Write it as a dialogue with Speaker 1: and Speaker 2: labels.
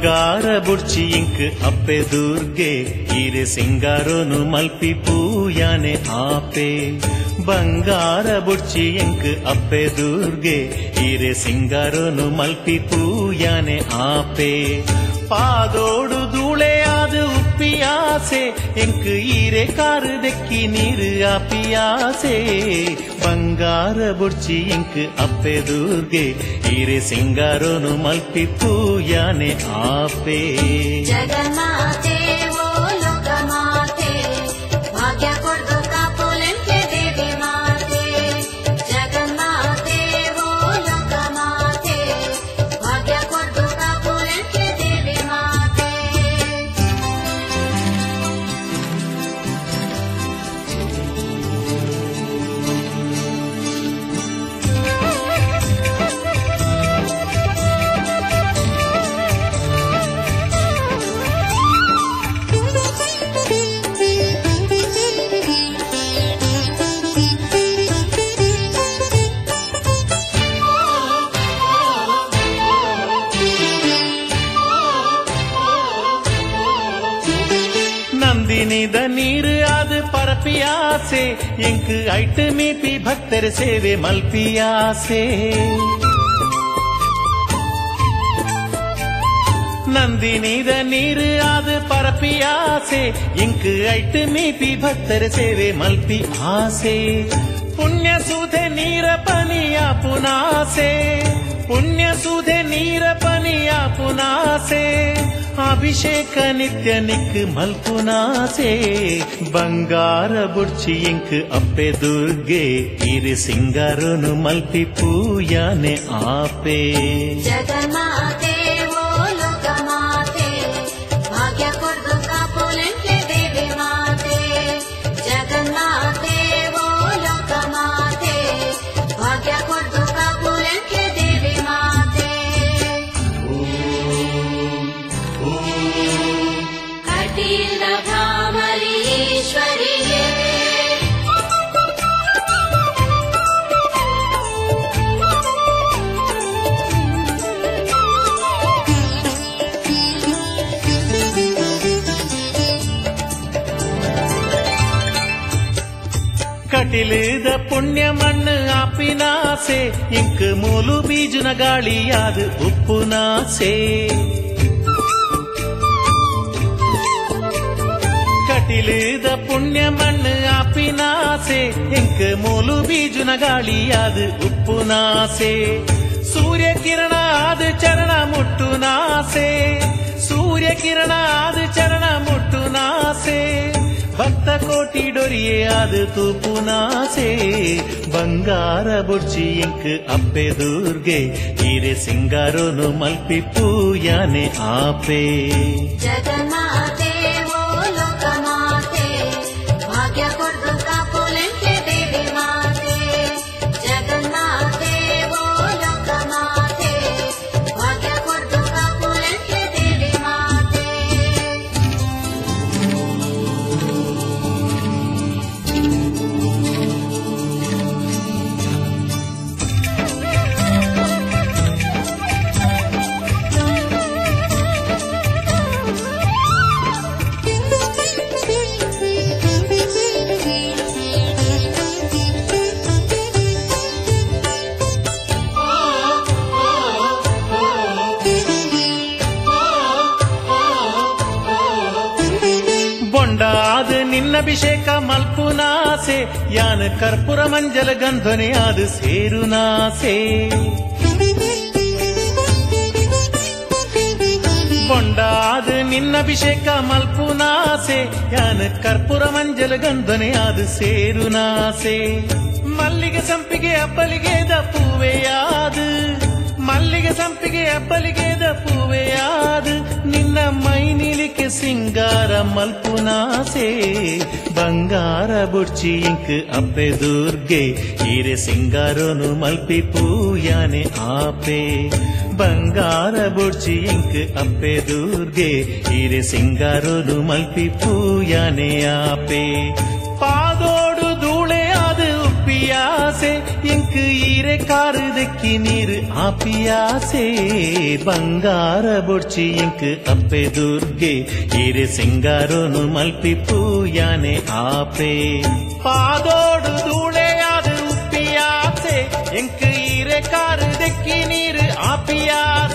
Speaker 1: ಬಂಗಾರ ಬುಡ್ಚಿ ಇಂಕ್ ಅಪ್ಪೆ ದುರ್ಗೆ ಈರೆ ಸಿಂಗಾರೋನು ಮಲ್ಪಿ ಪೂಯಾನೆ ಆಪೆ ಬಂಗಾರ ಬುಡ್ಚಿ ಇಂಕ್ ಅಪ್ಪೆ ದುರ್ಗೆ ಈರೆ ಸಿಂಗಾರೋನು ಮಲ್ಪಿ ಪೂಯಾನೆ ಆಪೆ ಪಾದೋಡು ಧೂಳೆಯಾದು ಉಪ್ಪಿಯಾಸೆ ಎಂಕ್ ಈರೆ ಕಾರು ದೆಕ್ಕಿ ನೀರು ಆಪಿಯಾಸೆ ಬಂಗಾರ ಬುಡ್ಚಿ ಇಂಕ್ ಅಪ್ಪೆ ದುರ್ಗೆ ಈರೆ ಸಿಂಗಾರೋನು ಮಲ್ಪಿ ಪೂಯಾನೆ ಆಪೆ
Speaker 2: ಜಗನ್ಮಾತೆ ಓ ಲೋಕಮಾತೆ ಭಾಗ್ಯ ಕೊಡ್ದು ಕಾಪುಲೆಂತೆ ದೇವಿ ಮಾತೆ ಜಗನ್ಮಾತೆ ಓ ಲೋಕಮಾತೆ ಭಾಗ್ಯ ಕೊಡ್ದು ಕಾಪುಲೆಂತೆ ದೇವಿ ಮಾತೆ
Speaker 1: ನಂದಿನಿದ ನೀರು ಅದು ಪರಪಿಯಾಸೆ ಎಂಕ್ ಐಟ್ ಮೀಪಿ ಭಕ್ತರ ಸೇವೆ ಮಲ್ಪಿಯಾಸೆ ನಂದಿನಿದ ನೀರು ಅದು ಪರಪಿಯಾಸೆ ಎಂಕ್ ಐಟ್ ಮೀಪಿ ಭಕ್ತರ ಸೇವೆ ಮಲ್ಪಿ ಆಸೆ ಪುಣ್ಯ ಸುಧೆ ನೀರ ಪನಿಯ ಪುನಾಸೆ ಪುಣ್ಯ ಸುಧೆ ನೀರ ಪನಿಯ ಪುನಾಸೆ ಅಭಿಷೇಕ ನಿತ್ಯ ನಿಕ್ ಮಲ್ಪುನಾಸೆ ಬಂಗಾರ ಬುಡ್ಚಿ ಇಂಕ್ ಅಪ್ಪೆ ದುರ್ಗೆ ಈರೆ ಸಿಂಗಾರೋನು ಮಲ್ಪಿ ಪೂಯಾನೆ ಆಪೆ
Speaker 2: ಜಗನ್ಮಾತೆ ಓ ಲೋಕಮಾತೆ ಭಾಗ್ಯ ಕೊಡ್ದು ಕಾಪುಲೆಂತೆ ದೇವಿ ಮಾತೆ ಜಗನ್ಮಾತೆ ಓ ಲೋಕಮಾತೆ ಭಾಗ್ಯ ಕೊಡ್ದು ಕಾಪುಲೆಂತೆ ದೇವಿ ಮಾತೆ ಕಟೀಲ ಭ್ರಾಮರಿ ಈಶ್ವರಿಗೆ
Speaker 1: ಕಟಿಲಿದ ಪುಣ್ಯ ಮಣ್ಣು ಆಪಿನಾಸೆ ಇಂಕ್ ಮೂಲು ಬೀಜನ ಗಾಳಿಯಾದ ಉಪ್ಪುನಾಸೆ ಕಟಿಲಿದ ಪುಣ್ಯ ಮಣ್ಣು ಆಪಿನಾಸೆ ಇಂಕ್ ಮೂಲು ಬೀಜನ ಗಾಳಿಯಾದ ಉಪ್ಪುನಾಸೆ ಸೂರ್ಯ ಕಿರಣ ಆದ ಚರಣ ಮುಟ್ಟುನಾಸೆ ಸೂರ್ಯ ಕಿರಣ ಆದ ಚರಣ ಮುಟ್ಟುನಾಸೆ ಭಕ್ತ ಕೋಟಿ ಡೊರಿಯೇ ಆದ ತೂಪುನಾಸೆ ಬಂಗಾರ ಬುಡ್ಚಿ ಇಂಕ್ ಅಪ್ಪೆ ದುರ್ಗೆ ಈರೆ ಸಿಂಗಾರೋನು ಮಲ್ಪಿ ಪೂಯಾನೆ ಆಪೆ
Speaker 2: ಜಗನ್ಮಾತೆ ಓ ಲೋಕಮಾತೆ ಭಾಗ್ಯ ಕೊಡ್ದು ಕಾಪುಲೆಂತೆ ದೇವಿ ಮಾತೆ ಜಗನ್ಮಾತೆ ಓ ಲೋಕಮಾತೆ ಭಾಗ್ಯ ಕೊಡ್ದು ಕಾಪುಲೆಂತೆ ದೇವಿ ಮಾತೆ
Speaker 1: ಬೊಂಡಾದ ನಿನ್ನಭಿಷೇಕ ಮಲ್ಪುನಾಸೆ ಯಾನ ಕರ್ಪೂರ ಮಂಜಲ ಗಂಧನೆ ಆದ ಸೇರುನಾಸೆ ಬೊಂಡಾದ ನಿನ್ನಭಿಷೇಕ ಮಲ್ಪುನಾಸೆ ಯಾನ ಕರ್ಪೂರ ಮಂಜಲ ಗಂಧನೆ ಆದ ಸೇರುನಾಸೆ ಮಲ್ಲಿಗೆ ಸಂಪಿಗೆ ಅಬ್ಬಲಿಗೆದ ಪೂವೆಯಾದ ಮಲ್ಲಿಗೆ ಸಂಪಿಗೆ ಅಬ್ಬಲಿಗೆದ ಪೂವೆಯಾದ ನಿನ್ನ ಮೈನಿಲಿಕೆ ಸಿಂಗಾರ ಮಲ್ಪುನಾಸೆ ಬಂಗಾರ ಬುಡ್ಚಿ ಇಂಕ್ ಅಪ್ಪೆ ದುರ್ಗೆ ಈರೆ ಸಿಂಗಾರೋನು ಮಲ್ಪಿ ಪೂಯಾನೆ ಆಪೆ ಬಂಗಾರ ಬುಡ್ಚಿ ಇಂಕ್ ಅಪ್ಪೆ ದುರ್ಗೆ ಈರೆ ಸಿಂಗಾರೋನು ಮಲ್ಪಿ ಪೂಯಾನೆ ಆಪೆ ಪಾದೋಡು ಧೂಳೆ ಆದ ಉಪ್ಪಿಯಾಸೆ ಇಂಕ್ ಈ ಈರೆ ಕಾರುದಕ್ಕಿ ನೀರು ಆಪಿಯಾಸೆ ಬಂಗಾರ ಬೊಡ್ಚಿ ಇಂಕ್ ಅಪ್ಪೆ ದುರ್ಗೆ ಈರೆ ಸಿಂಗಾರೋನು ಮಲ್ಪಿ ಪೂಯಾನೆ ಆಪೆ ಪಾದೋಡು ಧೂಳೆಯಾದ ಉಪ್ಪಿಯಾಸೆ ಎಂಕ್ ಈರೆ ಕಾರುದಕ್ಕಿ ನೀರು ಆಪಿಯಾಸೆ